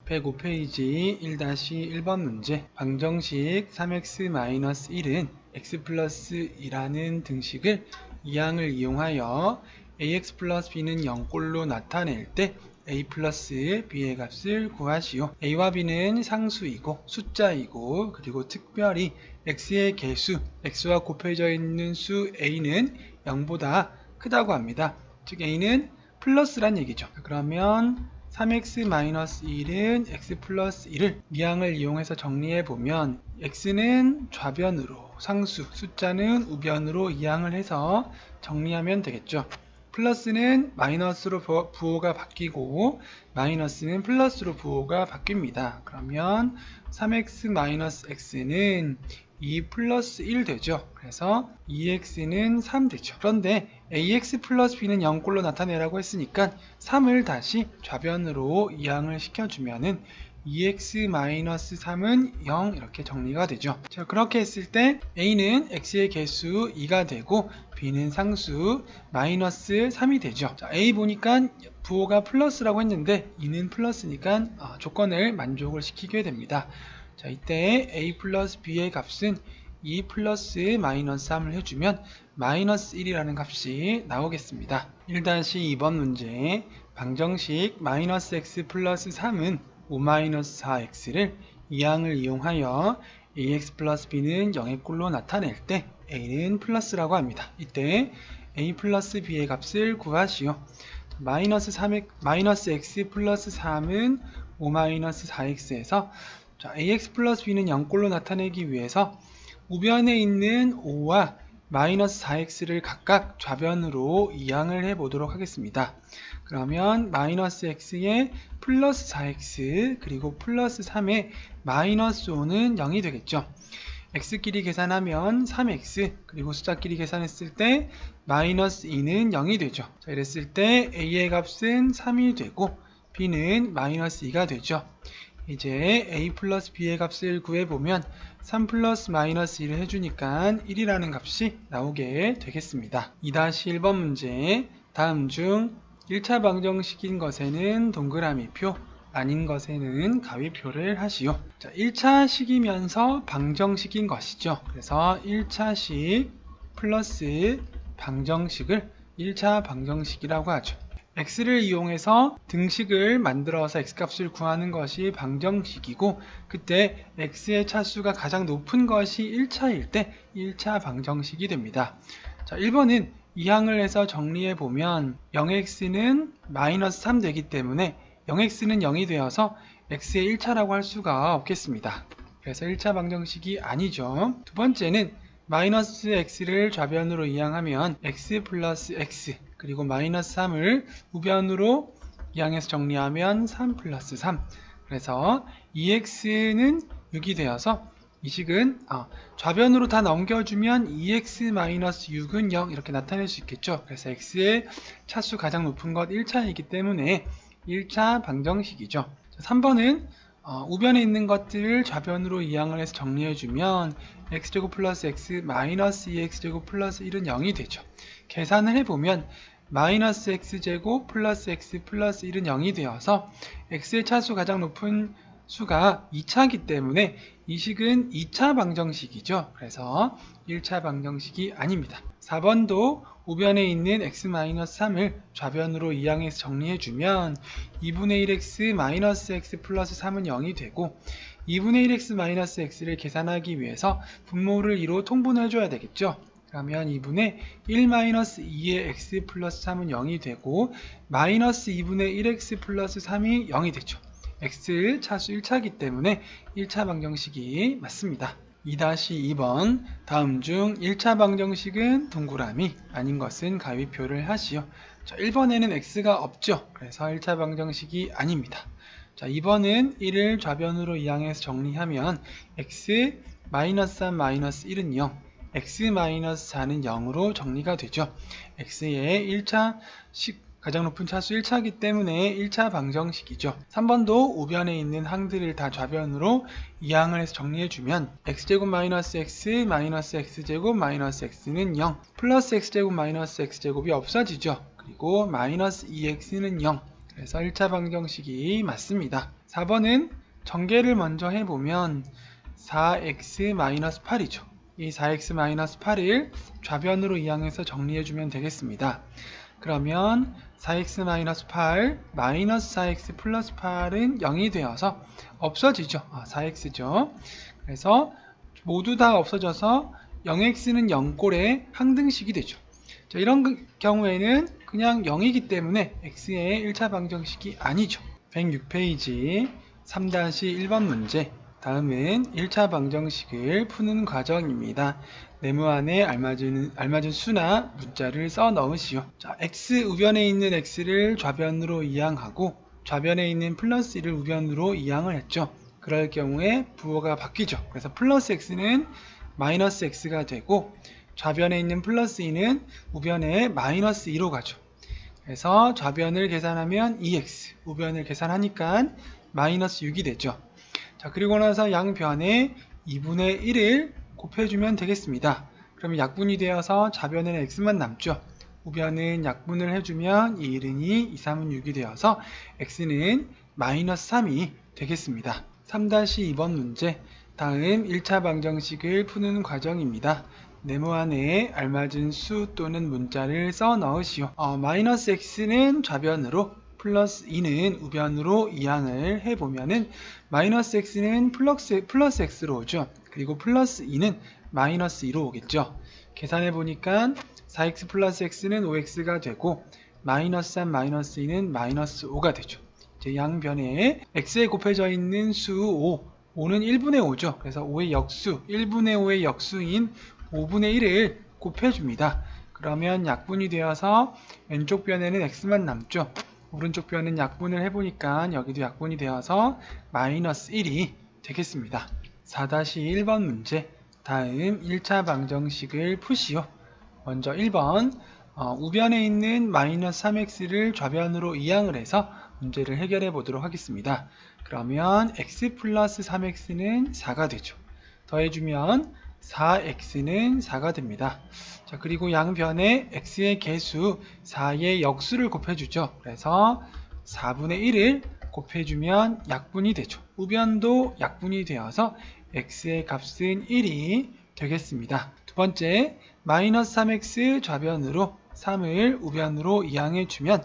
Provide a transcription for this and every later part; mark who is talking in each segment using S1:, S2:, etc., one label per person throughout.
S1: 105페이지 1-1번 문제. 방정식 3x-1은 x 플러스 2라는 등식을 이항을 이용하여 ax 플러스 b는 0꼴로 나타낼 때 a 플러스 b의 값을 구하시오. a와 b는 상수이고 숫자이고, 그리고 특별히 x의 개수, x와 곱해져 있는 수 a는 0보다 크다고 합니다. 즉 a는 플러스란 얘기죠. 그러면 3x-1은 x 플러스 1을 이항을 이용해서 정리해보면 x는 좌변으로, 상수, 숫자는 우변으로 이항을 해서 정리하면 되겠죠. 플러스는 마이너스로 부호가 바뀌고 마이너스는 플러스로 부호가 바뀝니다. 그러면 3x-x는 2 플러스 1 되죠. 그래서 2x는 3 되죠. 그런데 ax 플러스 b는 0꼴로 나타내라고 했으니까 3을 다시 좌변으로 이항을 시켜주면은 2x-3은 0 이렇게 정리가 되죠. 자, 그렇게 했을 때 a는 x의 개수 2가 되고 b는 상수 마이너스 3이 되죠. 자, a 보니까 부호가 플러스라고 했는데 2는 플러스니까 조건을 만족을 시키게 됩니다. 자, 이때 a 플러스 b의 값은 2 플러스 마이너스 3을 해주면 마이너스 1이라는 값이 나오겠습니다. 1-2번 문제. 방정식 마이너스 x 플러스 3은 5-4x를 이항을 이용하여 ax 플러스 b는 0의 꼴로 나타낼 때 a는 플러스라고 합니다. 이때 a 플러스 b의 값을 구하시오. 마이너스 x 플러스 3은 5-4x에서 ax 플러스 b는 0꼴로 나타내기 위해서 우변에 있는 5와 마이너스 4x를 각각 좌변으로 이항을 해보도록 하겠습니다. 그러면 마이너스 x에 플러스 4x 그리고 플러스 3에 마이너스 5는 0이 되겠죠. x끼리 계산하면 3x 그리고 숫자끼리 계산했을 때 마이너스 2는 0이 되죠. 자, 이랬을 때 a의 값은 3이 되고 b는 마이너스 2가 되죠. 이제 a 플러스 b의 값을 구해보면 3 플러스 마이너스 1을 해주니까 1이라는 값이 나오게 되겠습니다. 2-1번 문제. 다음 중 1차 방정식인 것에는 동그라미표, 아닌 것에는 가위표를 하시오. 자, 1차식이면서 방정식인 것이죠. 그래서 1차식 플러스 방정식을 1차 방정식이라고 하죠. x를 이용해서 등식을 만들어서 x값을 구하는 것이 방정식이고, 그때 x의 차수가 가장 높은 것이 1차일 때 1차 방정식이 됩니다. 자, 1번은 이항을 해서 정리해보면 0x는 마이너스 3 되기 때문에 0x는 0이 되어서 x의 1차라고 할 수가 없겠습니다. 그래서 1차 방정식이 아니죠. 두 번째는 마이너스 x를 좌변으로 이항하면 x 플러스 x 그리고 마이너스 3을 우변으로 이항해서 정리하면 3 플러스 3. 그래서 2x는 6이 되어서 이 식은 좌변으로 다 넘겨주면 2x 마이너스 6은 0 이렇게 나타낼 수 있겠죠. 그래서 x의 차수 가장 높은 것 1차이기 때문에 1차 방정식이죠. 3번은 우변에 있는 것들을 좌변으로 이항을 해서 정리해주면 x제곱 플러스 x 마이너스 2x제곱 플러스 1은 0이 되죠. 계산을 해보면 마이너스 x제곱 플러스 x 플러스 1은 0이 되어서 x의 차수 가장 높은 수가 2차이기 때문에 이 식은 2차 방정식이죠. 그래서 1차 방정식이 아닙니다. 4번도 우변에 있는 x-3을 좌변으로 이항해서 정리해주면 2분의 1x 마이너스 x 플러스 3은 0이 되고 2분의 1x 마이너스 x를 계산하기 위해서 분모를 2로 통분해줘야 되겠죠. 그러면 2분의 1 마이너스 2의 x 플러스 3은 0이 되고 마이너스 2분의 1x 플러스 3이 0이 되죠. x 차수 1차이기 때문에 1차 방정식이 맞습니다. 2-2번. 다음 중 1차 방정식은 동그라미, 아닌 것은 가위표를 하시오. 자, 1번에는 x가 없죠. 그래서 1차 방정식이 아닙니다. 자, 2번은 1을 좌변으로 이항해서 정리하면 x 마이너스 3 마이너스 1은 0, x-4는 0으로 정리가 되죠. x의 1차 가장 높은 차수 1차이기 때문에 1차 방정식이죠. 3번도 우변에 있는 항들을 다 좌변으로 이항을 해서 정리해주면 x제곱 마이너스 x 마이너스 x제곱 마이너스 x는 0, 플러스 x제곱 마이너스 x제곱이 없어지죠. 그리고 마이너스 2x는 0, 그래서 1차 방정식이 맞습니다. 4번은 전개를 먼저 해보면 4x-8이죠. 이 4x-8을 좌변으로 이항해서 정리해주면 되겠습니다. 그러면 4x-8, 마이너스 4x 플러스 8은 0이 되어서 없어지죠. 4x죠. 그래서 모두 다 없어져서 0x는 0꼴의 항등식이 되죠. 자, 이런 경우에는 그냥 0이기 때문에 x의 1차 방정식이 아니죠. 106페이지 3-1번 문제. 다음은 1차 방정식을 푸는 과정입니다. 네모 안에 알맞은 수나 문자를 써 넣으시오. 자, x 우변에 있는 x를 좌변으로 이항하고 좌변에 있는 플러스 1을 우변으로 이항을 했죠. 그럴 경우에 부호가 바뀌죠. 그래서 플러스 x는 마이너스 x가 되고 좌변에 있는 플러스 2는 우변에 마이너스 2로 가죠. 그래서 좌변을 계산하면 2x, 우변을 계산하니까 마이너스 6이 되죠. 자, 그리고 나서 양변에 2분의 1을 곱해주면 되겠습니다. 그러면 약분이 되어서 좌변에는 x만 남죠. 우변은 약분을 해주면 2, 1은 2, 2, 3은 6이 되어서 x는 마이너스 3이 되겠습니다. 3-2번 문제. 다음 1차 방정식을 푸는 과정입니다. 네모 안에 알맞은 수 또는 문자를 써 넣으시오. 마이너스 x는 좌변으로 플러스 2는 우변으로 이항을 해보면은 마이너스 x는 플러스 x로 오죠. 그리고 플러스 2는 마이너스 2로 오겠죠. 계산해 보니까 4x 플러스 x는 5x가 되고 마이너스 3 마이너스 2는 마이너스 5가 되죠. 이제 양변에 x에 곱해져 있는 수 5는 1분의 5죠. 그래서 5의 역수, 1분의 5의 역수인 5분의 1을 곱해줍니다. 그러면 약분이 되어서 왼쪽 변에는 x만 남죠. 오른쪽 변은 약분을 해보니까 여기도 약분이 되어서 마이너스 1이 되겠습니다. 4-1번 문제. 다음 1차 방정식을 푸시오. 먼저 1번 우변에 있는 마이너스 3x를 좌변으로 이항을 해서 문제를 해결해 보도록 하겠습니다. 그러면 x 플러스 3x는 4가 되죠. 더해주면 4x는 4가 됩니다. 자, 그리고 양변에 x의 개수 4의 역수를 곱해주죠. 그래서 4분의 1을 곱해주면 약분이 되죠. 우변도 약분이 되어서 x의 값은 1이 되겠습니다. 두 번째, 마이너스 3x 좌변으로 3을 우변으로 이항해주면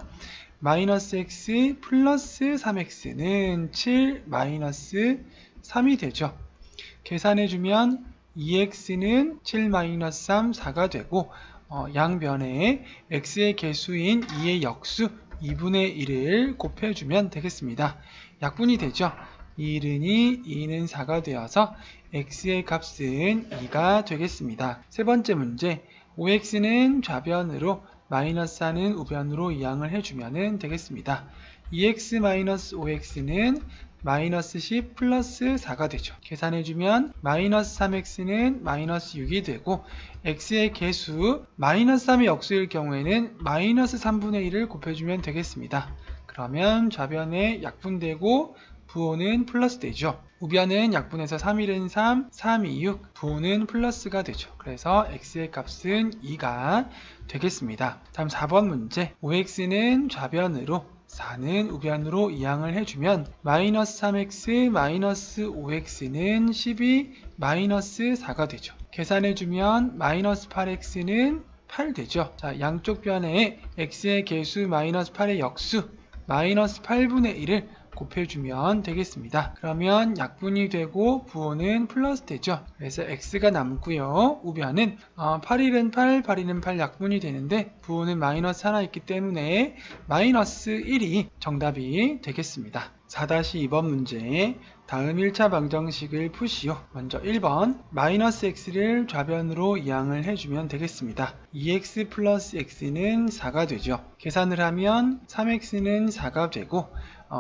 S1: 마이너스 x 플러스 3x는 7 마이너스 3이 되죠. 계산해주면 2x는 7 마이너스 3, 4가 되고 양변에 x의 개수인 2의 역수 2분의 1을 곱해주면 되겠습니다. 약분이 되죠. 2는 2, 2는 4가 되어서 x의 값은 2가 되겠습니다. 세 번째 문제, 5x는 좌변으로 마이너스 4는 우변으로 이항을 해주면 되겠습니다. 2x 마이너스 5x는 마이너스 10 플러스 4가 되죠. 계산해주면 마이너스 3x는 마이너스 6이 되고 x의 개수 마이너스 3의 역수일 경우에는 마이너스 3분의 1을 곱해주면 되겠습니다. 그러면 좌변에 약분되고 부호는 플러스 되죠. 우변은 약분해서 3, 1은 3, 3, 2, 6, 부호는 플러스가 되죠. 그래서 x의 값은 2가 되겠습니다. 다음 4번 문제. 5x는 좌변으로 4는 우변으로 이항을 해주면 마이너스 3x 마이너스 5x는 12 마이너스 4가 되죠. 계산해주면 마이너스 8x는 8 되죠. 자, 양쪽 변에 x의 개수 마이너스 8의 역수 마이너스 8분의 1을 곱해주면 되겠습니다. 그러면 약분이 되고 부호는 플러스 되죠. 그래서 x가 남고요. 우변은 8일은 8, 8일은 8 약분이 되는데 부호는 마이너스 하나 있기 때문에 마이너스 1이 정답이 되겠습니다. 4-2번 문제. 다음 1차 방정식을 푸시오. 먼저 1번 마이너스 x를 좌변으로 이항을 해주면 되겠습니다. 2x 플러스 x는 4가 되죠. 계산을 하면 3x는 4가 되고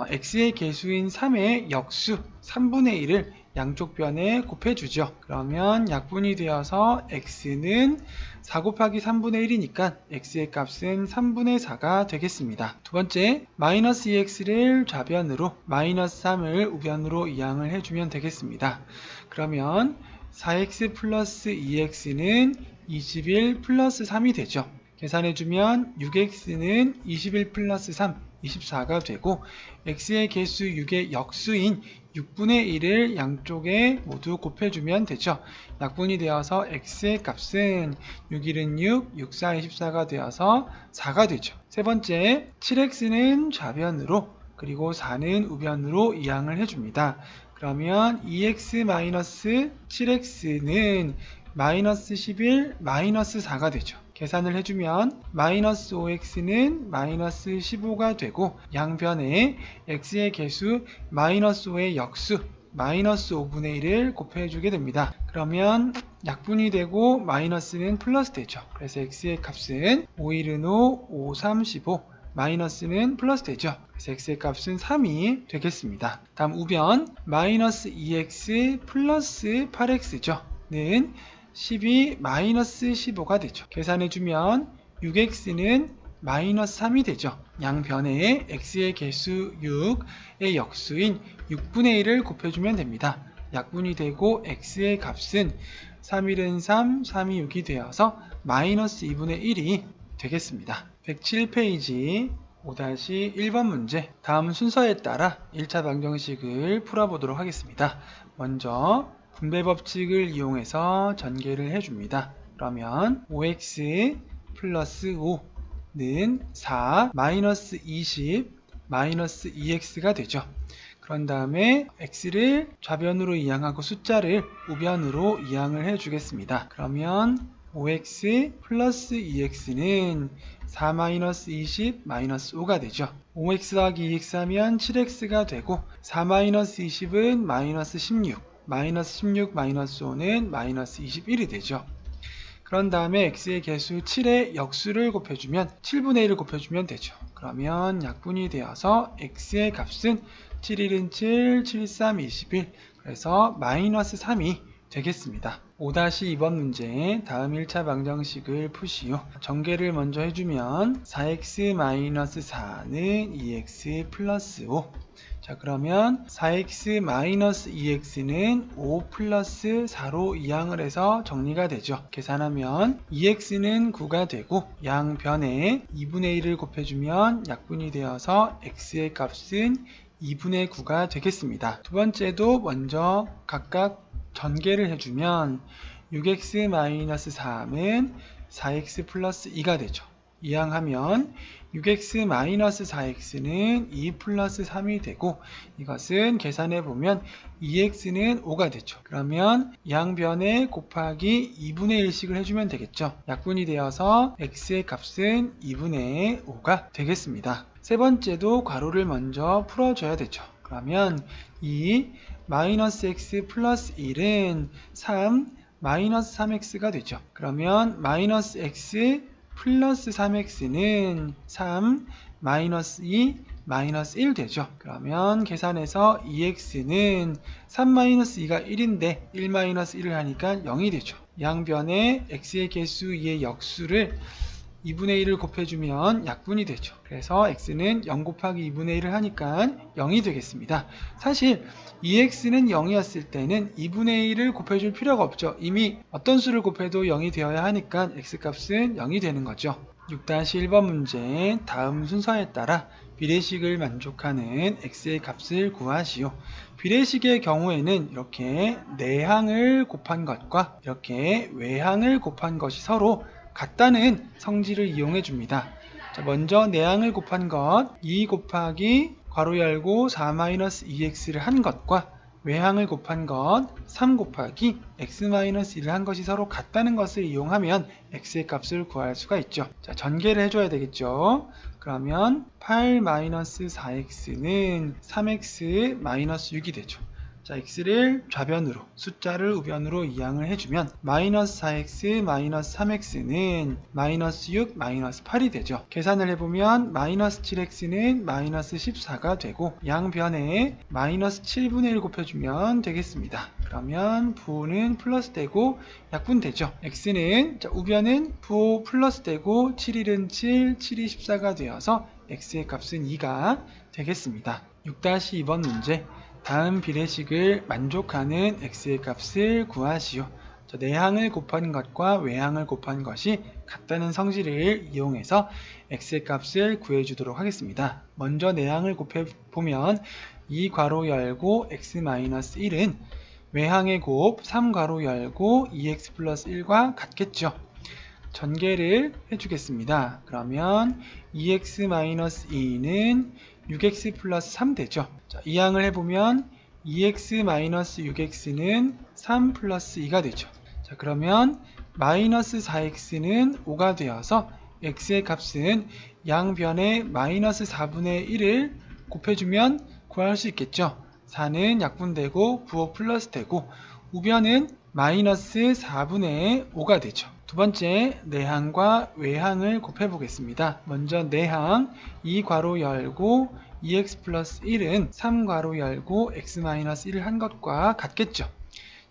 S1: x의 개수인 3의 역수 3분의 1을 양쪽 변에 곱해주죠. 그러면 약분이 되어서 x는 4 곱하기 3분의 1이니까 x의 값은 3분의 4가 되겠습니다. 두 번째, 마이너스 2x를 좌변으로 마이너스 3을 우변으로 이항을 해주면 되겠습니다. 그러면 4x 플러스 2x는 21 플러스 3이 되죠. 계산해주면 6x는 21 플러스 3, 24가 되고 x의 개수 6의 역수인 6분의 1을 양쪽에 모두 곱해주면 되죠. 약분이 되어서 x의 값은 6, 1은 6, 6, 4, 24가 되어서 4가 되죠. 세 번째, 7x는 좌변으로 그리고 4는 우변으로 이항을 해줍니다. 그러면 2x-7x는 마이너스 11, 마이너스 4가 되죠. 계산을 해주면 마이너스 5x는 마이너스 15가 되고 양변에 x의 개수 마이너스 5의 역수 마이너스 5분의 1을 곱해주게 됩니다. 그러면 약분이 되고 마이너스는 플러스 되죠. 그래서 x의 값은 5, 1은 5, 5, 3, 15 마이너스는 플러스 되죠. 그래서 x의 값은 3이 되겠습니다. 다음 우변 마이너스 2x 플러스 8x죠. 는 12 마이너스 15가 되죠. 계산해주면 6x는 마이너스 3이 되죠. 양변에 x의 개수 6의 역수인 6분의 1을 곱해주면 됩니다. 약분이 되고 x의 값은 3, 1은 3, 3이 6이 되어서 마이너스 2분의 1이 되겠습니다. 107페이지 5-1번 문제. 다음 순서에 따라 1차 방정식을 풀어보도록 하겠습니다. 먼저 분배 법칙을 이용해서 전개를 해줍니다. 그러면 5x 플러스 5는 4 마이너스 20 마이너스 2x가 되죠. 그런 다음에 x를 좌변으로 이항하고 숫자를 우변으로 이항을 해주겠습니다. 그러면 5x 플러스 2x는 4 마이너스 20 마이너스 5가 되죠. 5x 더하기 2x 하면 7x가 되고 4 마이너스 20은 마이너스 16 마이너스 16 마이너스 5는 마이너스 21이 되죠. 그런 다음에 x의 개수 7의 역수를 곱해주면 7분의 1을 곱해주면 되죠. 그러면 약분이 되어서 x의 값은 7, 1은 7, 7, 3, 21 그래서 마이너스 3이 되겠습니다. 5-2번 문제 다음 1차 방정식을 푸시오. 전개를 먼저 해주면 4x-4는 2x 플러스 5 자 그러면 4x-2x는 5 플러스 4로 이항을 해서 정리가 되죠. 계산하면 2x는 9가 되고 양변에 2분의 1을 곱해주면 약분이 되어서 x의 값은 2분의 9가 되겠습니다. 두 번째도 먼저 각각 전개를 해주면 6x-3은 4x 플러스 2가 되죠. 이항하면 6x-4x는 2 플러스 3이 되고 이것은 계산해보면 2x는 5가 되죠. 그러면 양변에 곱하기 2분의 1씩을 해주면 되겠죠. 약분이 되어서 x의 값은 2분의 5가 되겠습니다. 세 번째도 괄호를 먼저 풀어줘야 되죠. 그러면 2 마이너스 x 플러스 1은 3 마이너스 3x가 되죠. 그러면 마이너스 x 플러스 3x는 3 마이너스 2 마이너스 1 되죠. 그러면 계산해서 2x는 3 마이너스 2가 1인데 1 마이너스 1을 하니까 0이 되죠. 양변에 x의 개수 2의 역수를 2분의 1을 곱해주면 약분이 되죠. 그래서 x는 0 곱하기 2분의 1을 하니까 0이 되겠습니다. 사실 2x는 0이었을 때는 2분의 1을 곱해줄 필요가 없죠. 이미 어떤 수를 곱해도 0이 되어야 하니까 x값은 0이 되는 거죠. 6-1번 문제 다음 순서에 따라 비례식을 만족하는 x의 값을 구하시오. 비례식의 경우에는 이렇게 내항을 곱한 것과 이렇게 외항을 곱한 것이 서로 같다는 성질을 이용해 줍니다. 자, 먼저 내항을 곱한 것 2 곱하기 괄호 열고 4-2x를 한 것과 외항을 곱한 것 3 곱하기 x-1을 한 것이 서로 같다는 것을 이용하면 x의 값을 구할 수가 있죠. 자, 전개를 해줘야 되겠죠. 그러면 8-4x는 3x-6이 되죠. 자, x를 좌변으로, 숫자를 우변으로 이항을 해주면 마이너스 4x 마이너스 3x는 마이너스 6 마이너스 8이 되죠. 계산을 해보면 마이너스 7x는 마이너스 14가 되고 양변에 마이너스 7분의 1 곱해주면 되겠습니다. 그러면 부호는 플러스 되고 약분되죠. x는 자, 우변은 부호 플러스 되고 7, 1은 7, 7이 14가 되어서 x의 값은 2가 되겠습니다. 6-2번 문제 다음 비례식을 만족하는 x의 값을 구하시오. 내항을 곱한 것과 외항을 곱한 것이 같다는 성질을 이용해서 x의 값을 구해주도록 하겠습니다. 먼저 내항을 곱해보면 2 괄호 열고 x-1은 외항의 곱 3 괄호 열고 2x 플러스 1과 같겠죠. 전개를 해주겠습니다. 그러면 2x-2는 6x 플러스 3 되죠. 자, 이항을 해보면 2x-6x는 3 플러스 2가 되죠. 자, 그러면 마이너스 4x는 5가 되어서 x의 값은 양변에 마이너스 4분의 1을 곱해주면 구할 수 있겠죠. 4는 약분되고 부호 플러스 되고 우변은 마이너스 4분의 5가 되죠. 두 번째, 내항과 외항을 곱해 보겠습니다. 먼저 내항 2 괄호 열고 2x 플러스 1은 3 괄호 열고 x-1을 한 것과 같겠죠.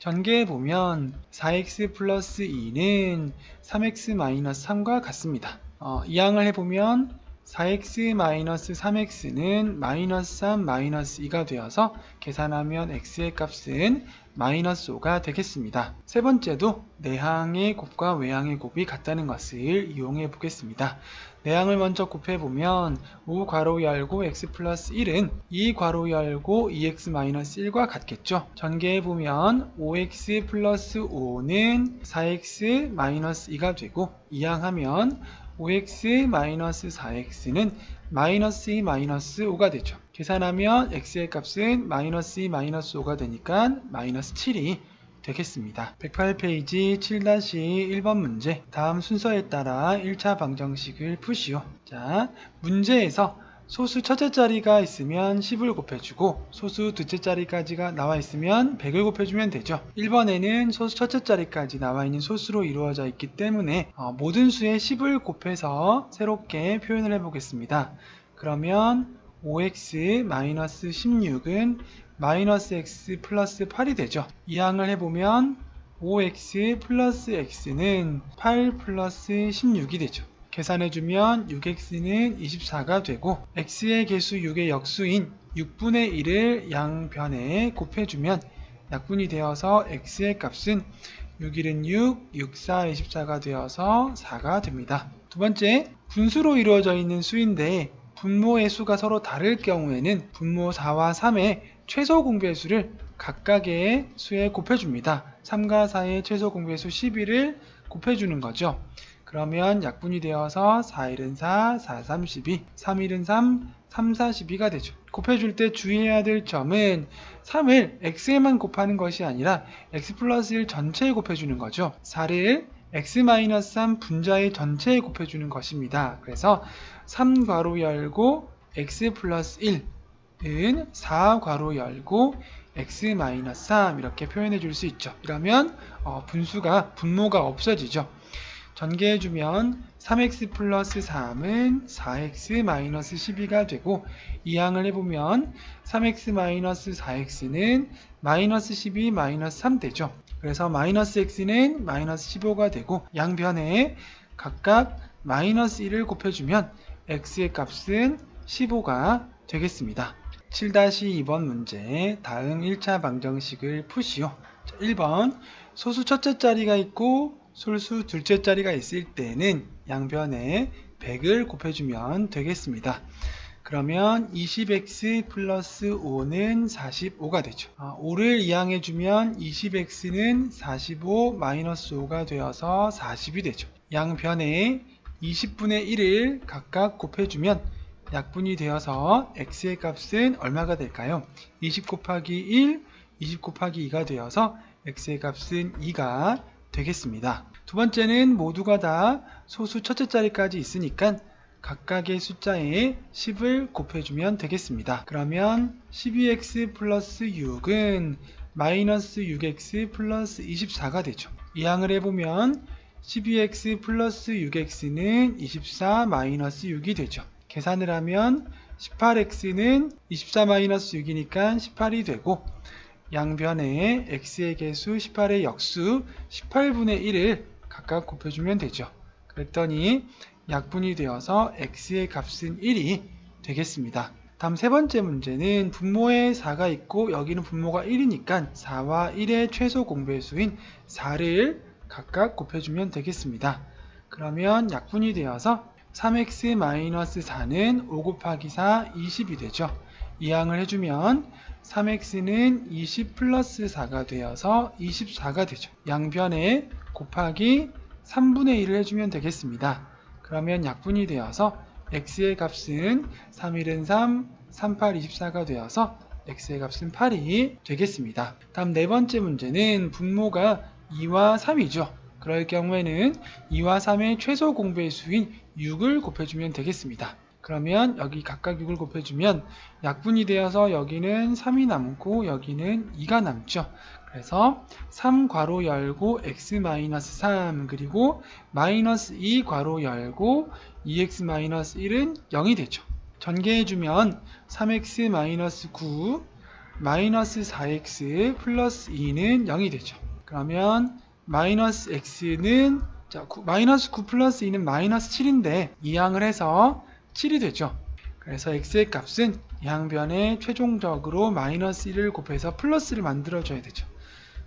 S1: 전개해 보면 4x 플러스 2는 3x 마이너스 3과 같습니다. 이항을 해보면 4x-3x는 마이너스 3 마이너스 2가 되어서 계산하면 x의 값은 마이너스 5가 되겠습니다. 세 번째도 내항의 곱과 외항의 곱이 같다는 것을 이용해 보겠습니다. 내항을 먼저 곱해보면 5 괄호 열고 x 플러스 1은 2 괄호 열고 2x 마이너스 1과 같겠죠. 전개해보면 5x 플러스 5는 4x 마이너스 2가 되고 이항하면 5x 마이너스 4x는 마이너스 2 마이너스 5가 되죠. 계산하면 x의 값은 마이너스 2 마이너스 5가 되니까 마이너스 7이 되겠습니다. 108페이지 7-1번 문제. 다음 순서에 따라 1차 방정식을 푸시오. 자, 문제에서 소수 첫째 자리가 있으면 10을 곱해주고 소수 둘째 자리까지가 나와 있으면 100을 곱해주면 되죠. 1번에는 소수 첫째 자리까지 나와 있는 소수로 이루어져 있기 때문에 모든 수에 10을 곱해서 새롭게 표현을 해보겠습니다. 그러면 5x-16은 마이너스 x 플러스 8이 되죠. 이항을 해보면 5x 플러스 x는 8 플러스 16이 되죠. 계산해주면 6x는 24가 되고 x의 개수 6의 역수인 6분의 1을 양변에 곱해주면 약분이 되어서 x의 값은 6, 1은 6, 6, 4, 24가 되어서 4가 됩니다. 두 번째, 분수로 이루어져 있는 수인데 분모의 수가 서로 다를 경우에는 분모 4와 3의 최소 공배수를 각각의 수에 곱해줍니다. 3과 4의 최소 공배수 11을 곱해주는 거죠. 그러면 약분이 되어서 4, 1은 4, 4, 3, 12, 3, 1은 3, 3, 4, 12가 되죠. 곱해줄 때 주의해야 될 점은 3을 x에만 곱하는 것이 아니라 x 플러스 1 전체에 곱해주는 거죠. 4를 x-3 분자의 전체에 곱해주는 것입니다. 그래서 3 괄호 열고 x 플러스 1은 4 괄호 열고 x-3 이렇게 표현해 줄 수 있죠. 이러면 분모가 없어지죠. 전개해주면 3x 플러스 3은 4x 마이너스 12가 되고 이항을 해보면 3x 마이너스 4x는 마이너스 12 마이너스 3 되죠. 그래서 마이너스 x는 마이너스 15가 되고 양변에 각각 마이너스 1을 곱해주면 x의 값은 15가 되겠습니다. 7-2번 문제. 다음 1차 방정식을 푸시오. 1번 소수 첫째 자리가 있고 소수 둘째 자리가 있을 때는 양변에 100을 곱해주면 되겠습니다. 그러면 20x 플러스 5는 45가 되죠. 5를 이항해주면 20x는 45 마이너스 5가 되어서 40이 되죠. 양변에 20분의 1을 각각 곱해주면 약분이 되어서 x의 값은 얼마가 될까요? 20 곱하기 1, 20 곱하기 2가 되어서 x의 값은 2가 되겠습니다. 두 번째는 모두가 다 소수 첫째 자리까지 있으니까 각각의 숫자에 10을 곱해주면 되겠습니다. 그러면 12x 플러스 6은 마이너스 6x 플러스 24가 되죠. 이항을 해보면 12x 플러스 6x는 24 마이너스 6이 되죠. 계산을 하면 18x는 24 마이너스 6이니까 18이 되고 양변에 x의 개수 18의 역수 18분의 1을 각각 곱해주면 되죠. 그랬더니 약분이 되어서 x의 값은 1이 되겠습니다. 다음 세 번째 문제는 분모에 4가 있고 여기는 분모가 1이니까 4와 1의 최소 공배수인 4를 각각 곱해주면 되겠습니다. 그러면 약분이 되어서 3x-4는 5 곱하기 4, 20이 되죠. 이항을 해주면 3x는 20 플러스 4가 되어서 24가 되죠. 양변에 곱하기 3분의 1을 해주면 되겠습니다. 그러면 약분이 되어서 x의 값은 3일은 3, 38, 24가 되어서 x의 값은 8이 되겠습니다. 다음 네 번째 문제는 분모가 2와 3이죠. 그럴 경우에는 2와 3의 최소 공배의 수인 6을 곱해주면 되겠습니다. 그러면 여기 각각 6을 곱해주면 약분이 되어서 여기는 3이 남고 여기는 2가 남죠. 그래서 3 괄호 열고 x-3 그리고 마이너스 2 괄호 열고 2x-1은 0이 되죠. 전개해주면 3x-9 마이너스 4x 플러스 2는 0이 되죠. 그러면 마이너스 x는 마이너스 9 플러스 2는 마이너스 7인데 이항을 해서 7이 되죠. 그래서 x의 값은 양변에 최종적으로 마이너스 1을 곱해서 플러스를 만들어줘야 되죠.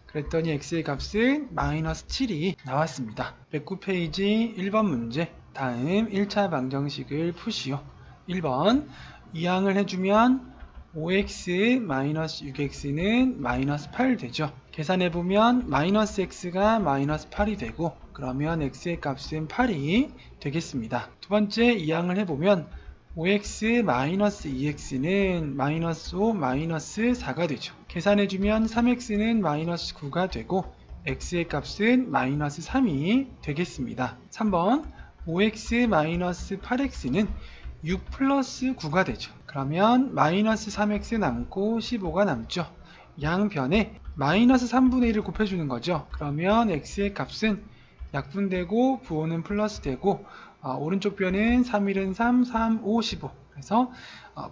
S1: 그랬더니 x의 값은 마이너스 7이 나왔습니다. 109페이지 1번 문제. 다음 1차 방정식을 푸시오. 1번 이항을 해주면 5x-6x는 마이너스 8 되죠. 계산해보면 마이너스 x가 마이너스 8이 되고 그러면 x의 값은 8이 되겠습니다. 두 번째 이항을 해보면 5x-2x는 마이너스 5 마이너스 4가 되죠. 계산해주면 3x는 마이너스 9가 되고 x의 값은 마이너스 3이 되겠습니다. 3번 5x-8x는 6 플러스 9가 되죠. 그러면 마이너스 3x 남고 15가 남죠. 양변에 마이너스 3분의 1을 곱해주는 거죠. 그러면 x의 값은 약분되고 부호는 플러스 되고 오른쪽 변은 3일은 3, 3, 5, 15. 그래서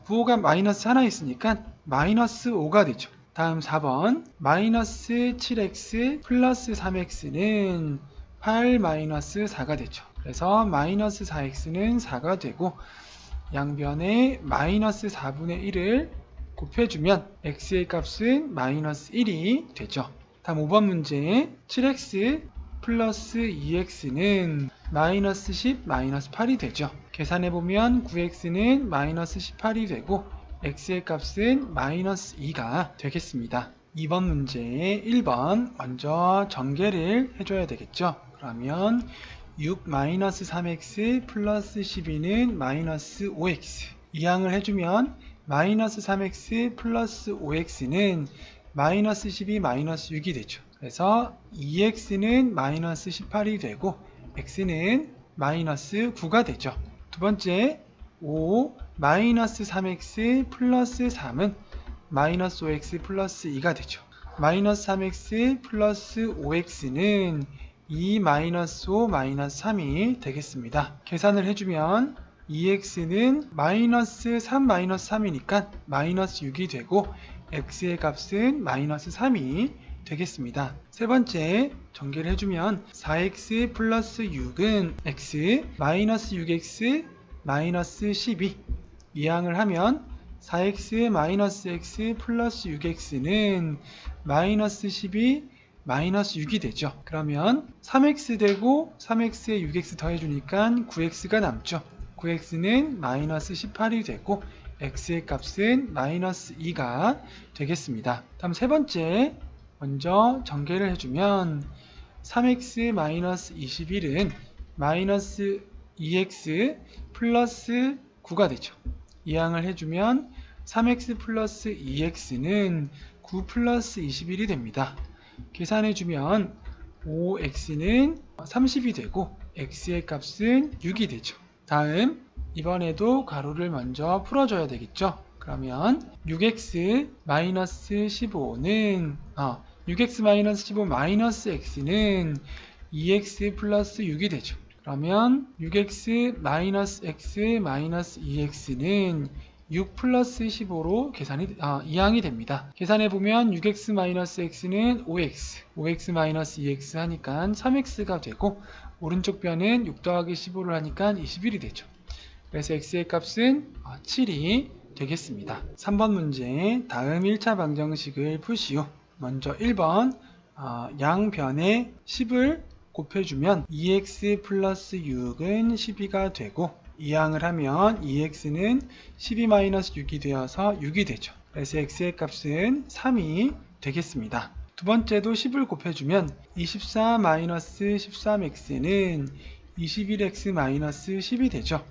S1: 부호가 마이너스 하나 있으니까 마이너스 5가 되죠. 다음 4번 마이너스 7x 플러스 3x는 8 마이너스 4가 되죠. 그래서 마이너스 4x는 4가 되고 양변에 마이너스 4분의 1을 곱해주면 x의 값은 마이너스 1이 되죠. 다음 5번 문제 7x 플러스 2x는 마이너스 10 마이너스 8이 되죠. 계산해보면 9x는 마이너스 18이 되고 x의 값은 마이너스 2가 되겠습니다. 2번 문제 1번 먼저 전개를 해줘야 되겠죠. 그러면 6 마이너스 3x 플러스 12는 마이너스 5x 이항을 해주면 마이너스 3x 플러스 5x는 마이너스 12 마이너스 6이 되죠. 그래서 2x는 마이너스 18이 되고 x는 마이너스 9가 되죠. 두 번째 5 마이너스 3x 플러스 3은 마이너스 5x 플러스 2가 되죠. 마이너스 3x 플러스 5x는 2 마이너스 5 마이너스 3이 되겠습니다. 계산을 해주면 2x는 마이너스 3 마이너스 3이니까 마이너스 6이 되고 x의 값은 마이너스 3이 되겠습니다. 세 번째 전개를 해주면 4x 플러스 6은 x 마이너스 6x 마이너스 12 이항을 하면 4x 마이너스 x 플러스 6x는 마이너스 12 마이너스 6이 되죠. 그러면 3x 되고 3x에 6x 더해주니까 9x가 남죠. 9x는 마이너스 18이 되고 x의 값은 마이너스 2가 되겠습니다. 다음 세 번째 먼저 전개를 해주면 3x 마이너스 21은 마이너스 2x 플러스 9가 되죠. 이항을 해주면 3x 플러스 2x는 9 플러스 21이 됩니다. 계산해주면 5x는 30이 되고 x의 값은 6이 되죠. 다음 이번에도 가로를 먼저 풀어줘야 되겠죠. 그러면 6x 마이너스 15는 6x 마이너스 15 마이너스 x는 2x 플러스 6이 되죠. 그러면 6x 마이너스 x 마이너스 2x는 6 플러스 15로 이항이 됩니다. 계산해보면 6x 마이너스 x는 5x, 5x 마이너스 2x 하니까 3x가 되고 오른쪽 변은 6 더하기 15를 하니까 21이 되죠. 그래서 x의 값은 7이 되겠습니다. 3번 문제 다음 1차 방정식을 푸시오. 먼저 1번 양변에 10을 곱해주면 2x 플러스 6은 12가 되고 이항을 하면 2x는 12-6이 되어서 6이 되죠. 그래서 x의 값은 3이 되겠습니다. 두 번째도 10을 곱해주면 24-13x는 21x-10이 되죠.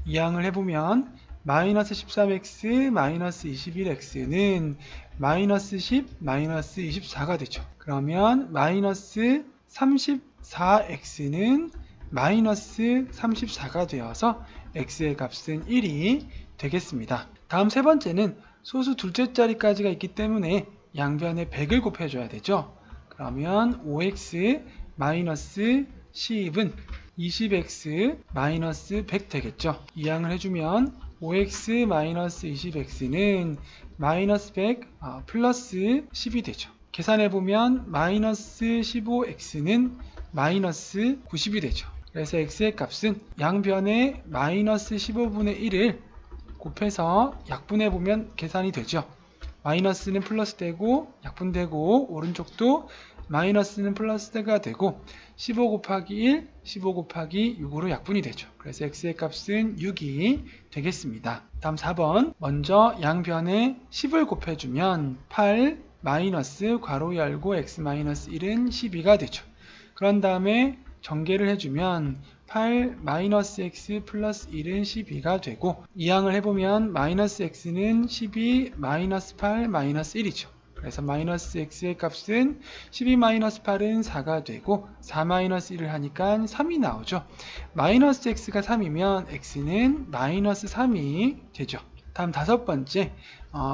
S1: 이항을 해보면 마이너스 13x 마이너스 21x는 마이너스 10 마이너스 24가 되죠. 그러면 마이너스 34x는 마이너스 34가 되어서 x의 값은 1이 되겠습니다. 다음 세 번째는 소수 둘째 자리까지가 있기 때문에 양변에 100을 곱해줘야 되죠. 그러면 5x 마이너스 10은 20x 마이너스 100 되겠죠. 이항을 해주면 5x 마이너스 20x는 마이너스 100 플러스 10이 되죠. 계산해보면 마이너스 15x는 마이너스 90이 되죠. 그래서 x의 값은 양변에 마이너스 15분의 1을 곱해서 약분해보면 계산이 되죠. 마이너스는 플러스 되고 약분되고 오른쪽도 마이너스는 플러스가 되고 15 곱하기 1, 15 곱하기 6으로 약분이 되죠. 그래서 x의 값은 6이 되겠습니다. 다음 4번 먼저 양변에 10을 곱해주면 8 마이너스 괄호 열고 x 마이너스 1은 12가 되죠. 그런 다음에 전개를 해주면 8 마이너스 x 플러스 1은 12가 되고 이항을 해보면 마이너스 x는 12 마이너스 8 마이너스 1이죠. 그래서 마이너스 x의 값은 12 마이너스 8은 4가 되고 4 마이너스 1을 하니까 3이 나오죠. 마이너스 x가 3이면 x는 마이너스 3이 되죠. 다음 다섯 번째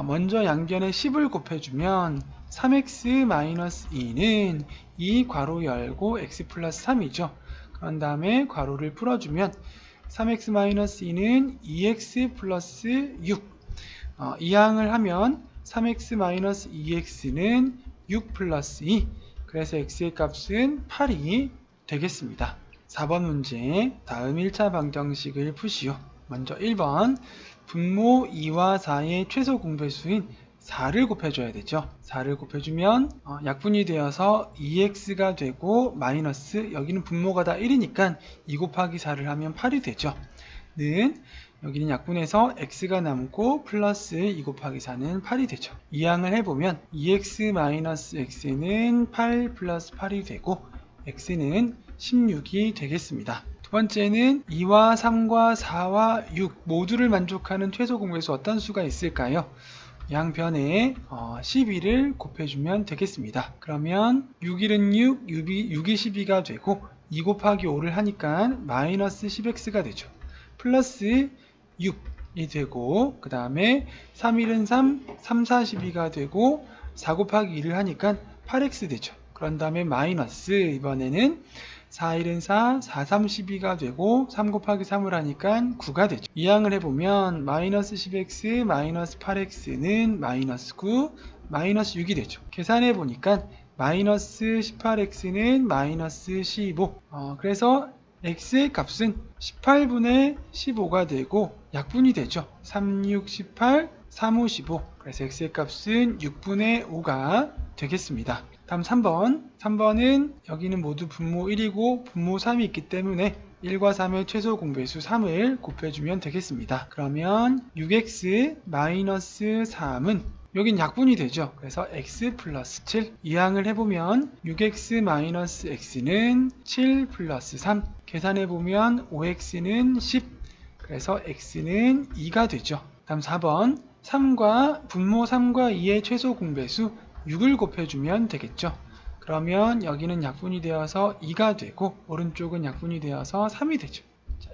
S1: 먼저 양변에 10을 곱해주면 3x 마이너스 2는 2 괄호 열고 x 플러스 3이죠. 그런 다음에 괄호를 풀어주면 3x 마이너스 2는 2x 플러스 6 이항을 하면 3x 마이너스 2x는 6 플러스 2 그래서 x의 값은 8이 되겠습니다. 4번 문제 다음 1차 방정식을 푸시오. 먼저 1번 분모 2와 4의 최소 공배수인 4를 곱해줘야 되죠. 4를 곱해주면 약분이 되어서 2x가 되고 마이너스 여기는 분모가 다 1이니까 2 곱하기 4를 하면 8이 되죠. 는 여기는 약분해서 x가 남고 플러스 2 곱하기 4는 8이 되죠. 이항을 해보면 2x 마이너스 x는 8 플러스 8이 되고 x는 16이 되겠습니다. 두 번째는 2와 3과 4와 6 모두를 만족하는 최소 공배수 어떤 수가 있을까요? 양변에 12를 곱해주면 되겠습니다. 그러면 6일은 6, 6이 12가 되고 2 곱하기 5를 하니까 마이너스 10x가 되죠. 플러스 6이 되고 그 다음에 3일은 3, 3, 42가 되고 4 곱하기 2를 하니까 8x 되죠. 그런 다음에 마이너스 이번에는 4일은 4, 4, 32가 되고 3 곱하기 3을 하니까 9가 되죠. 이항을 해보면 마이너스 10x 마이너스 8x는 마이너스 9 마이너스 6이 되죠. 계산해 보니까 마이너스 18x는 마이너스 15 그래서 x의 값은 18분의 15가 되고 약분이 되죠. 3, 6, 18, 3, 5, 15 그래서 x의 값은 6분의 5가 되겠습니다. 다음 3번 3번은 여기는 모두 분모 1이고 분모 3이 있기 때문에 1과 3의 최소 공배수 3을 곱해주면 되겠습니다. 그러면 6x 마이너스 3은 여긴 약분이 되죠. 그래서 x 플러스 7 이항을 해보면 6x 마이너스 x는 7 플러스 3 계산해보면 5x는 10 그래서 x는 2가 되죠. 다음 4번 3과 분모 3과 2의 최소 공배수 6을 곱해주면 되겠죠. 그러면 여기는 약분이 되어서 2가 되고 오른쪽은 약분이 되어서 3이 되죠.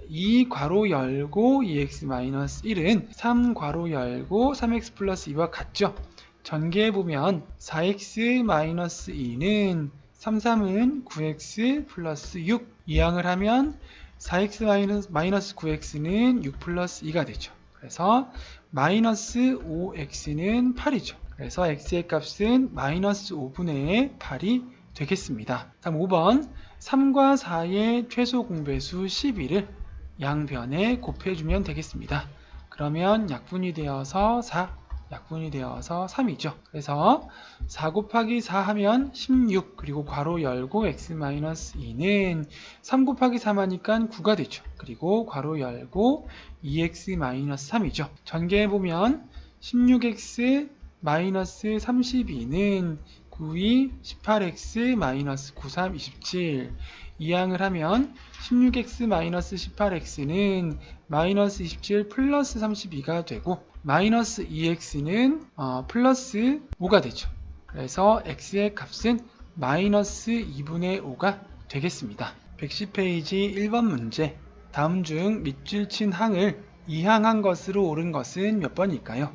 S1: 2 괄호 열고 2x-1은 3 괄호 열고 3x 플러스 2와 같죠. 전개해보면 4x-2는 3, 3은 9x 플러스 6 이항을 하면 4x-9x는 6 플러스 2가 되죠. 그래서 마이너스 5x는 8이죠. 그래서 x의 값은 마이너스 5분의 8이 되겠습니다. 다음 5번 3과 4의 최소 공배수 12를 양변에 곱해주면 되겠습니다. 그러면 약분이 되어서 4, 약분이 되어서 3이죠. 그래서 4 곱하기 4 하면 16, 그리고 괄호 열고 x-2는 3 곱하기 3 하니까 9가 되죠. 그리고 괄호 열고 2x-3이죠. 전개해보면 16x-32는 92, 18x-93, 27. 이항을 하면 16x-18x는 마이너스 27 플러스 32가 되고 마이너스 2x는 플러스 5가 되죠. 그래서 x의 값은 마이너스 2분의 5가 되겠습니다. 110페이지 1번 문제. 다음 중 밑줄 친 항을 이항한 것으로 옳은 것은 몇 번일까요?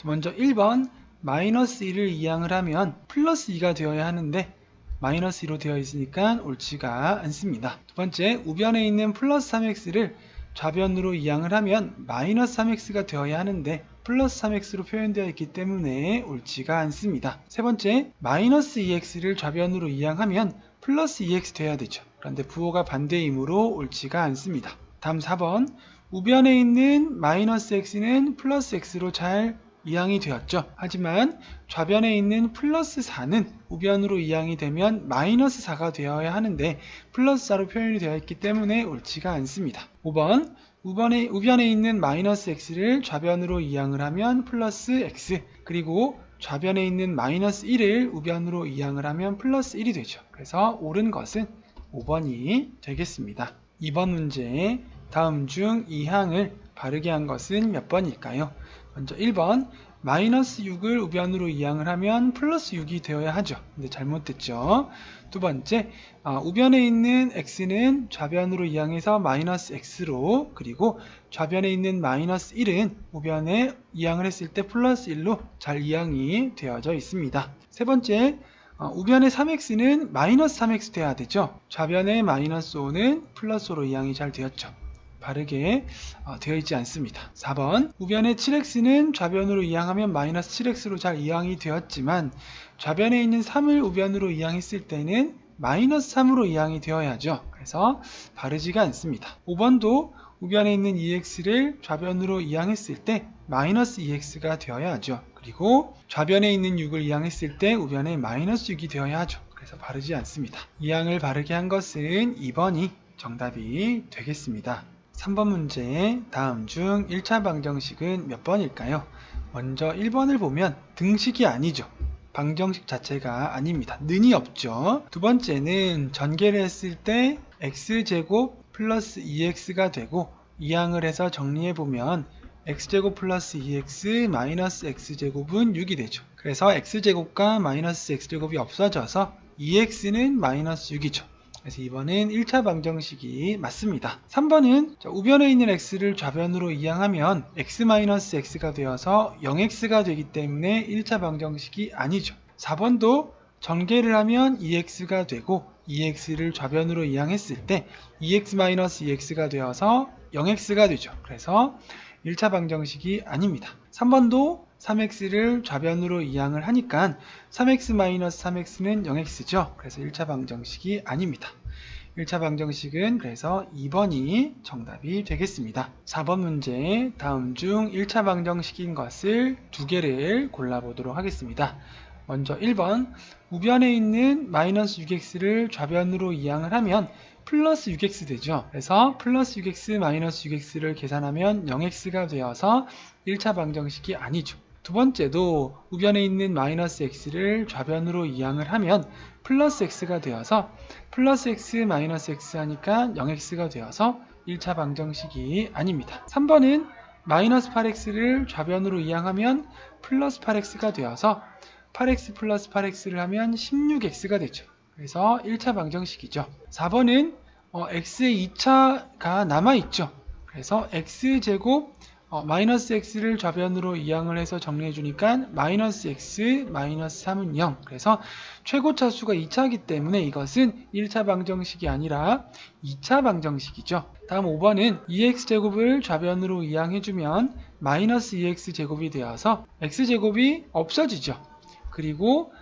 S1: 먼저 1번 마이너스 1을 이항을 하면 플러스 2가 되어야 하는데 마이너스 2로 되어 있으니까 옳지가 않습니다. 두 번째, 우변에 있는 플러스 3x를 좌변으로 이항을 하면 마이너스 3x가 되어야 하는데 플러스 3x로 표현되어 있기 때문에 옳지가 않습니다. 세 번째, 마이너스 2x를 좌변으로 이항하면 플러스 2x 돼야 되죠. 그런데 부호가 반대이므로 옳지가 않습니다. 다음 4번, 우변에 있는 마이너스 x는 플러스 x로 잘 이항이 되었죠. 하지만 좌변에 있는 플러스 4는 우변으로 이항이 되면 마이너스 4가 되어야 하는데 플러스 4로 표현이 되어 있기 때문에 옳지가 않습니다. 5번, 우변에 있는 마이너스 x를 좌변으로 이항을 하면 플러스 x, 그리고 좌변에 있는 마이너스 1을 우변으로 이항을 하면 플러스 1이 되죠. 그래서 옳은 것은 5번이 되겠습니다. 2번 문제, 다음 중 이 항을 바르게 한 것은 몇 번일까요? 먼저 1번, 마이너스 6을 우변으로 이항을 하면 플러스 6이 되어야 하죠. 근데 잘못됐죠. 두 번째, 우변에 있는 x는 좌변으로 이항해서 마이너스 x로, 그리고 좌변에 있는 마이너스 1은 우변에 이항을 했을 때 플러스 1로 잘 이항이 되어져 있습니다. 세 번째, 우변의 3x는 마이너스 3x 돼야 되죠. 좌변의 마이너스 5는 플러스 5로 이항이 잘 되었죠. 바르게 되어 있지 않습니다. 4번, 우변의 7x는 좌변으로 이항하면 마이너스 7x로 잘 이항이 되었지만 좌변에 있는 3을 우변으로 이항했을 때는 마이너스 3으로 이항이 되어야죠. 그래서 바르지가 않습니다. 5번도 우변에 있는 2x를 좌변으로 이항했을 때 마이너스 2x가 되어야 하죠. 그리고 좌변에 있는 6을 이항했을 때 우변에 마이너스 6이 되어야 하죠. 그래서 바르지 않습니다. 이항을 바르게 한 것은 2번이 정답이 되겠습니다. 3번 문제, 다음 중 1차 방정식은 몇 번일까요? 먼저 1번을 보면 등식이 아니죠. 방정식 자체가 아닙니다. 는이 없죠. 두 번째는 전개를 했을 때 x제곱 플러스 2x가 되고 이항을 해서 정리해보면 x제곱 플러스 2x 마이너스 x제곱은 6이 되죠. 그래서 x제곱과 마이너스 x제곱이 없어져서 2x는 마이너스 6이죠. 그래서 2번은 1차 방정식이 맞습니다. 3번은 우변에 있는 x를 좌변으로 이항하면 x-x가 되어서 0x가 되기 때문에 1차 방정식이 아니죠. 4번도 전개를 하면 2x가 되고 2x를 좌변으로 이항했을 때 2x-2x가 되어서 0x가 되죠. 그래서 1차 방정식이 아닙니다. 3번도 3x를 좌변으로 이항을 하니까 3x-3x는 0x죠. 그래서 1차 방정식이 아닙니다. 1차 방정식은 그래서 2번이 정답이 되겠습니다. 4번 문제, 다음 중 1차 방정식인 것을 두 개를 골라보도록 하겠습니다. 먼저 1번, 우변에 있는 마이너스 6x를 좌변으로 이항을 하면 플러스 6x 되죠. 그래서 플러스 6x 마이너스 6x를 계산하면 0x가 되어서 1차 방정식이 아니죠. 두 번째도 우변에 있는 마이너스 x를 좌변으로 이항을 하면 플러스 x가 되어서 플러스 x 마이너스 x 하니까 0x가 되어서 1차 방정식이 아닙니다. 3번은 마이너스 8x를 좌변으로 이항하면 플러스 8x가 되어서 8x 플러스 8x를 하면 16x가 되죠. 그래서 1차 방정식이죠. 4번은 x의 2차가 남아있죠. 그래서 x제곱 마이너스 x를 좌변으로 이항을 해서 정리해 주니까 마이너스 x 마이너스 3은 0. 그래서 최고차수가 2차이기 때문에 이것은 1차 방정식이 아니라 2차 방정식이죠. 다음 5번은 2x제곱을 좌변으로 이항해 주면 마이너스 2x제곱이 되어서 x제곱이 없어지죠. 그리고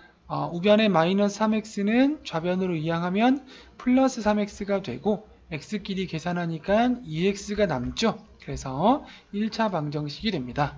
S1: 우변의 마이너스 3x는 좌변으로 이항하면 플러스 3x가 되고 x끼리 계산하니까 2x가 남죠. 그래서 1차 방정식이 됩니다.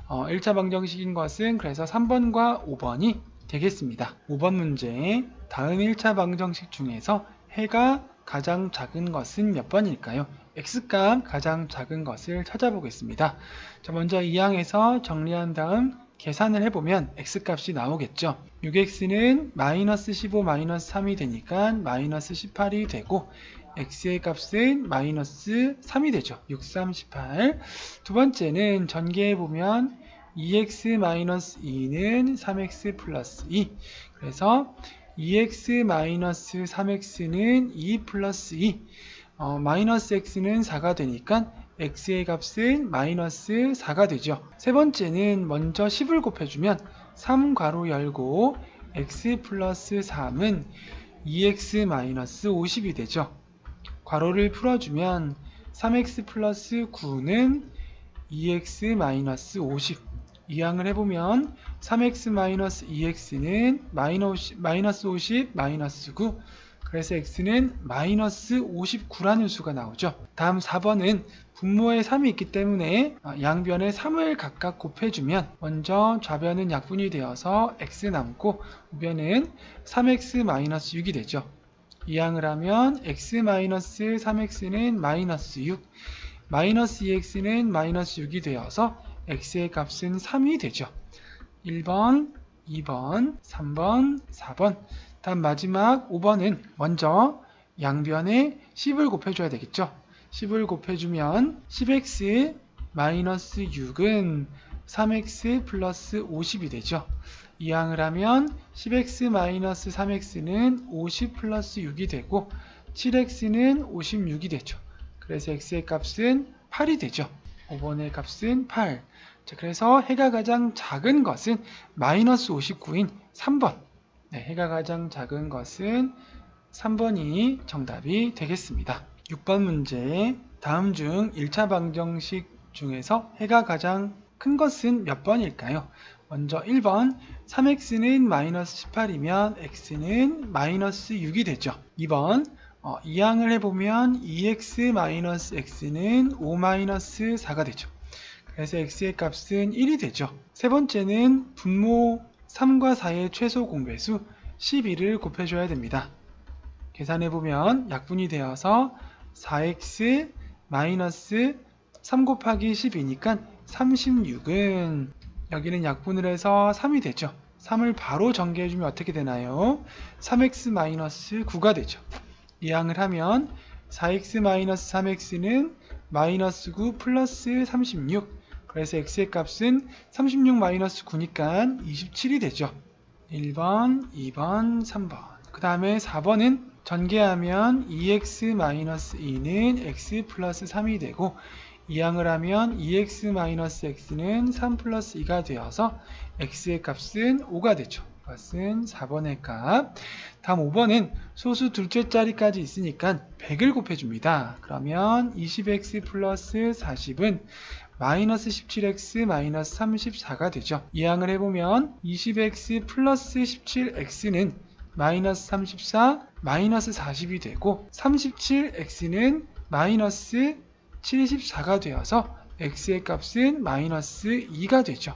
S1: 1차 방정식인 것은 그래서 3번과 5번이 되겠습니다. 5번 문제, 다음 1차 방정식 중에서 해가 가장 작은 것은 몇 번일까요? x값 가장 작은 것을 찾아보겠습니다. 자, 먼저 이 항에서 정리한 다음 계산을 해보면 x값이 나오겠죠. 6x는 마이너스 15 마이너스 3이 되니까 마이너스 18이 되고 x의 값은 마이너스 3이 되죠. 6, 3, 18. 두 번째는 전개해보면 2x 마이너스 2는 3x 플러스 2. 그래서 2x 마이너스 3x는 2 플러스 2. 마이너스 x는 4가 되니까 x의 값은 마이너스 4가 되죠. 세 번째는 먼저 10을 곱해주면 3 괄호 열고 x 플러스 3은 2x 마이너스 50이 되죠. 괄호를 풀어주면 3x 플러스 9는 2x 마이너스 50. 이항을 해보면 3x 마이너스 2x는 마이너스 50 마이너스 9. 그래서 x는 마이너스 59라는 수가 나오죠. 다음 4번은 분모에 3이 있기 때문에 양변에 3을 각각 곱해주면 먼저 좌변은 약분이 되어서 x 남고 우변은 3x 마이너스 6이 되죠. 이항을 하면 x 마이너스 3x는 마이너스 6, 마이너스 2x는 마이너스 6이 되어서 x의 값은 3이 되죠. 1번, 2번, 3번, 4번. 다음 마지막 5번은 먼저 양변에 10을 곱해줘야 되겠죠. 10을 곱해주면 10x 마이너스 6은 3x 플러스 50이 되죠. 이항을 하면 10x 마이너스 3x는 50 플러스 6이 되고 7x는 56이 되죠. 그래서 x의 값은 8이 되죠. 5번의 값은 8. 자, 그래서 해가 가장 작은 것은 마이너스 59인 3번. 네, 해가 가장 작은 것은 3번이 정답이 되겠습니다. 6번 문제, 다음 중 1차 방정식 중에서 해가 가장 큰 것은 몇 번일까요? 먼저 1번 3x는 마이너스 18이면 x는 마이너스 6이 되죠. 2번 이항을 해보면 2x 마이너스 x는 5 마이너스 4가 되죠. 그래서 x의 값은 1이 되죠. 세 번째는 분모 3과 4의 최소 공배수 12를 곱해줘야 됩니다. 계산해보면 약분이 되어서 4x 마이너스 3 곱하기 12니까 36은 여기는 약분을 해서 3이 되죠. 3을 바로 전개해주면 어떻게 되나요? 3x 마이너스 9가 되죠. 이항을 하면 4x 마이너스 3x는 마이너스 9 플러스 36. 그래서 x의 값은 36 마이너스 9니까 27이 되죠. 1번, 2번, 3번. 그 다음에 4번은 전개하면 2x 마이너스 2는 x 플러스 3이 되고 이항을 하면 2x 마이너스 x는 3 플러스 2가 되어서 x의 값은 5가 되죠. 이것은 4번의 값. 다음 5번은 소수 둘째 자리까지 있으니까 100을 곱해줍니다. 그러면 20x 플러스 40은 마이너스 17x 마이너스 34가 되죠. 이항을 해보면 20x 플러스 17x는 마이너스 34 마이너스 40이 되고 37x는 마이너스 74가 되어서 x의 값은 마이너스 2가 되죠.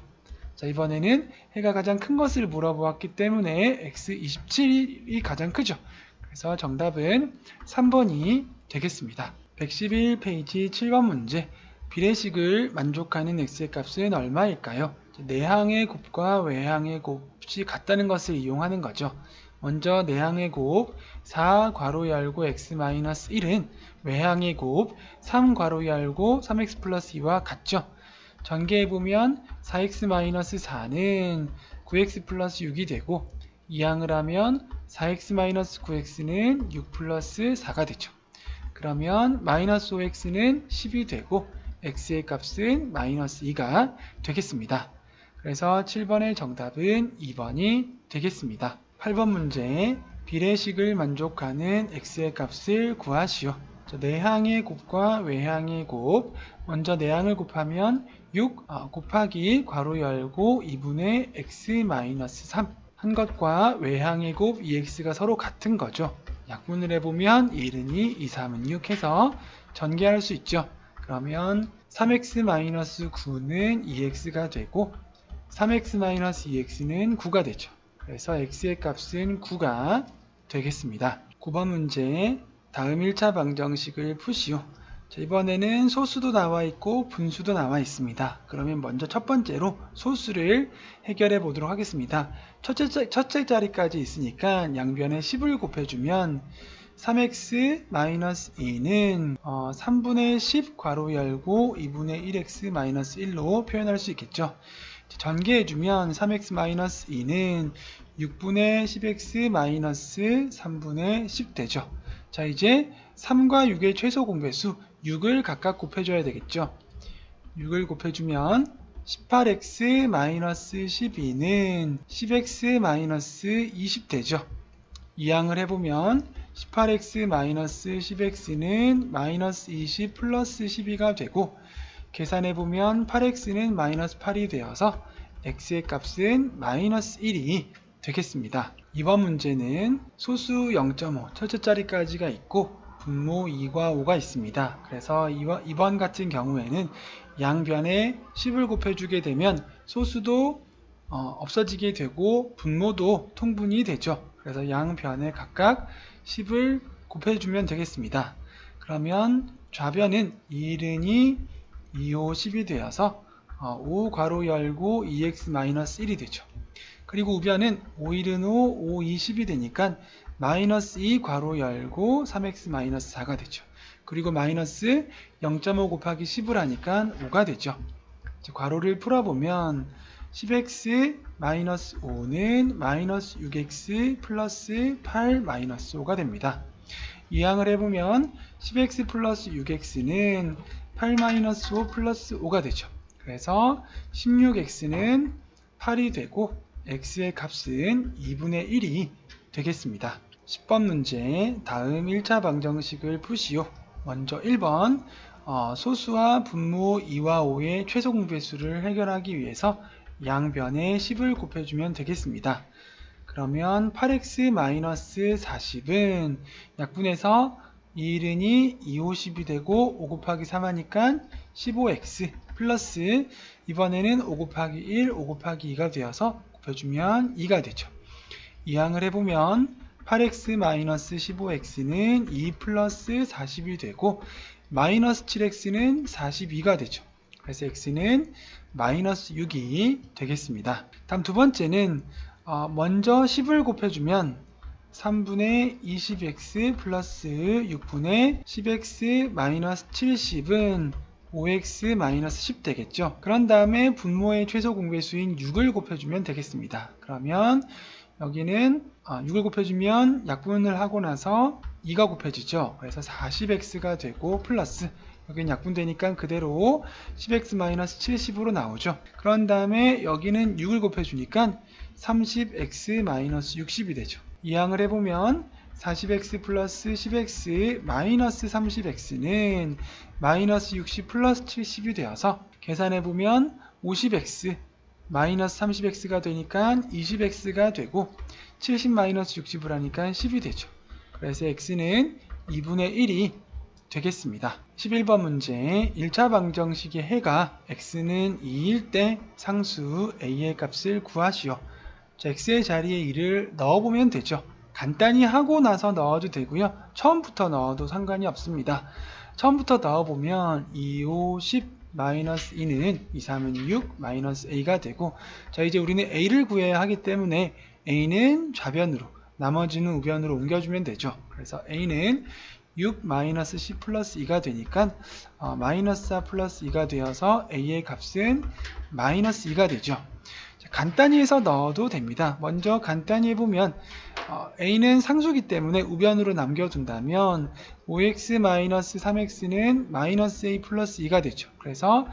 S1: 자, 이번에는 해가 가장 큰 것을 물어보았기 때문에 x27이 가장 크죠. 그래서 정답은 3번이 되겠습니다. 111페이지 7번 문제. 비례식을 만족하는 x의 값은 얼마일까요? 내항의 곱과 외항의 곱이 같다는 것을 이용하는 거죠. 먼저 내항의 곱 4 괄호 열고 x-1은 외항의 곱 3 괄호 열고 3x 플러스 2와 같죠. 전개해보면 4x-4는 9x 플러스 6이 되고 이항을 하면 4x-9x는 6 플러스 4가 되죠. 그러면 마이너스 5x는 10이 되고 x의 값은 마이너스 2가 되겠습니다. 그래서 7번의 정답은 2번이 되겠습니다. 8번 문제, 비례식을 만족하는 x의 값을 구하시오. 내항의 곱과 외항의 곱, 먼저 내항을 곱하면 6 곱하기 괄호 열고 2분의 x-3 한 것과 외항의 곱 2x가 서로 같은 거죠. 약분을 해보면 1은 2, 2, 3은 6 해서 전개할 수 있죠. 그러면 3x-9는 2x가 되고 3x-2x는 9가 되죠. 그래서 x의 값은 9가 되겠습니다. 9번 문제, 다음 1차 방정식을 푸시오. 자, 이번에는 소수도 나와 있고 분수도 나와 있습니다. 그러면 먼저 첫 번째로 소수를 해결해 보도록 하겠습니다. 첫째 자리까지 있으니까 양변에 10을 곱해주면 3x-2는 3분의 10 괄호 열고 2분의 1x-1로 표현할 수 있겠죠. 전개해주면 3x-2는 6분의 10x-3분의 10 되죠. 자, 이제 3과 6의 최소 공배수 6을 각각 곱해줘야 되겠죠. 6을 곱해주면 18x-12는 10x-20 되죠. 이항을 해보면 18x-10x는 -20 플러스 12가 되고 계산해보면 8x는 -8이 되어서 x의 값은 -1이 되겠습니다. 이번 문제는 소수 0.5 첫째 자리까지가 있고 분모 2과 5가 있습니다. 그래서 이번 같은 경우에는 양변에 10을 곱해주게 되면 소수도 없어지게 되고 분모도 통분이 되죠. 그래서 양변에 각각 10을 곱해주면 되겠습니다. 그러면 좌변은 2른이 2호 10이 되어서 5 괄호 열고 2x-1이 되죠. 그리고 우변은 5일은 5, 5, 2, 10이 되니까 마이너스 2 괄호 열고 3x-4가 되죠. 그리고 마이너스 0.5 곱하기 10을 하니까 5가 되죠. 괄호를 풀어보면 10x-5는 마이너스 6x 플러스 8 마이너스 5가 됩니다. 이항을 해보면 10x 플러스 6x는 8 마이너스 5 플러스 5가 되죠. 그래서 16x는 8이 되고 x의 값은 2분의 1이 되겠습니다. 10번 문제, 다음 1차 방정식을 푸시오. 먼저 1번 소수와 분모 2와 5의 최소 공배수를 해결하기 위해서 양변에 10을 곱해주면 되겠습니다. 그러면 8x-40은 약분해서 2일은이 250이 되고 5 곱하기 3 하니까 15x 플러스 이번에는 5 곱하기 1, 5 곱하기 2가 되어서 곱해주면 2가 되죠. 이항을 해보면 8x-15x는 2 플러스 40이 되고 마이너스 7x는 42가 되죠. 그래서 x는 마이너스 6이 되겠습니다. 다음 두 번째는 먼저 10을 곱해주면 3분의 20x 플러스 6분의 10x 마이너스 70은 5x 마이너스 10 되겠죠. 그런 다음에 분모의 최소 공배수인 6을 곱해주면 되겠습니다. 그러면 여기는 6을 곱해주면 약분을 하고 나서 2가 곱해지죠. 그래서 40x가 되고 플러스 여기는 약분되니까 그대로 10x-70으로 나오죠. 그런 다음에 여기는 6을 곱해주니까 30x-60이 되죠. 이항을 해보면 40x 플러스 10x 마이너스 30x는 마이너스 60 플러스 70이 되어서 계산해보면 50x 마이너스 30x가 되니까 20x가 되고 70 마이너스 60을 하니까 10이 되죠. 그래서 x는 2분의 1이 되겠습니다. 11번 문제 1차 방정식의 해가 x는 2일 때 상수 a의 값을 구하시오. 자, x의 자리에 2를 넣어보면 되죠. 간단히 하고 나서 넣어도 되고요. 처음부터 넣어도 상관이 없습니다. 처음부터 넣어보면 2, 5, 10 마이너스 2는 2, 3은 6 마이너스 a가 되고 자 이제 우리는 a를 구해야 하기 때문에 a는 좌변으로 나머지는 우변으로 옮겨주면 되죠. 그래서 a는 6 마이너스 10 플러스 2가 되니까 마이너스 4 플러스 2가 되어서 a의 값은 마이너스 2가 되죠. 자, 간단히 해서 넣어도 됩니다. 먼저 간단히 해보면 a는 상수기 때문에 우변으로 남겨둔다면 5x 마이너스 3x는 마이너스 a 플러스 2가 되죠. 그래서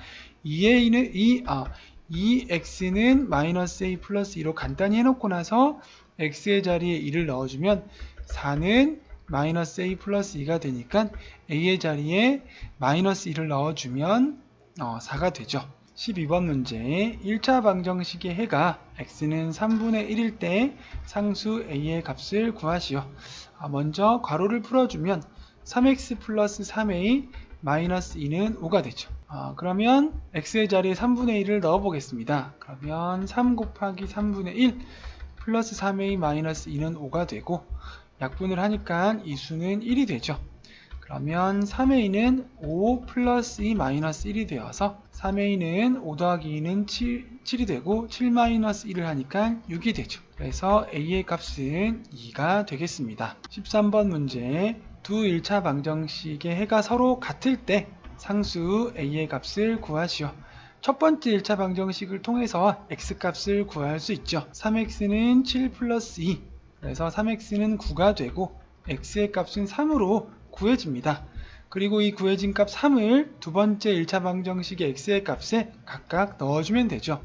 S1: 2x는 마이너스 a 플러스 2로 간단히 해놓고 나서 x의 자리에 2를 넣어주면 4는 마이너스 a 플러스 2가 되니까 a의 자리에 마이너스 2를 넣어주면 4가 되죠. 12번 문제 1차 방정식의 해가 x는 3분의 1일 때 상수 a의 값을 구하시오. 먼저 괄호를 풀어주면 3x 플러스 3a 마이너스 2는 5가 되죠. 그러면 x의 자리에 3분의 1을 넣어 보겠습니다. 그러면 3 곱하기 3분의 1 플러스 3a 마이너스 2는 5가 되고, 약분을 하니까 이 수는 1이 되죠. 그러면 3a는 5 플러스 2 마이너스 1이 되어서 3a는 5 더하기 2는 7이 되고 7 마이너스 1을 하니까 6이 되죠. 그래서 a의 값은 2가 되겠습니다. 13번 문제, 두 1차 방정식의 해가 서로 같을 때 상수 a의 값을 구하시오. 첫 번째 1차 방정식을 통해서 x값을 구할 수 있죠. 3x는 7 플러스 2, 그래서 3x는 9가 되고 x의 값은 3으로 구해집니다. 그리고 이 구해진 값 3을 두 번째 1차 방정식의 x의 값에 각각 넣어주면 되죠.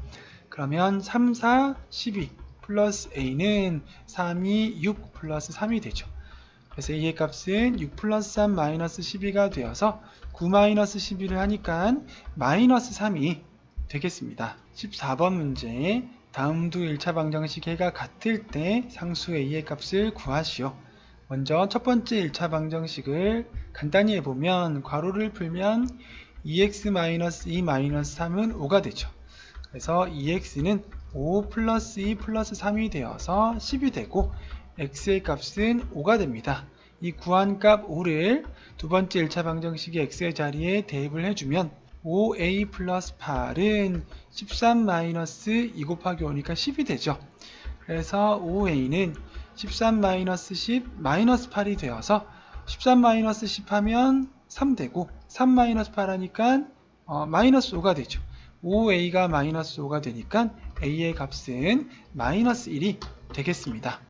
S1: 그러면 3, 4, 12 플러스 a는 3, 2, 6 플러스 3이 되죠. 그래서 a의 값은 6 플러스 3 마이너스 12가 되어서 9 마이너스 12를 하니까 마이너스 3이 되겠습니다. 14번 문제, 다음 두 1차 방정식 해가 같을 때 상수 a의 값을 구하시오. 먼저 첫 번째 1차 방정식을 간단히 해보면 괄호를 풀면 2x-2-3은 5가 되죠. 그래서 2x는 5 플러스 2 플러스 3이 되어서 10이 되고 x의 값은 5가 됩니다. 이 구한 값 5를 두 번째 1차 방정식의 x의 자리에 대입을 해주면 5a 플러스 8은 13 마이너스 2 곱하기 5니까 10이 되죠. 그래서 5a는 13 마이너스 10 마이너스 8이 되어서 13 마이너스 10 하면 3 되고 3 마이너스 8 하니까 마이너스 5가 되죠. 5a가 마이너스 5가 되니까 a의 값은 마이너스 1이 되겠습니다.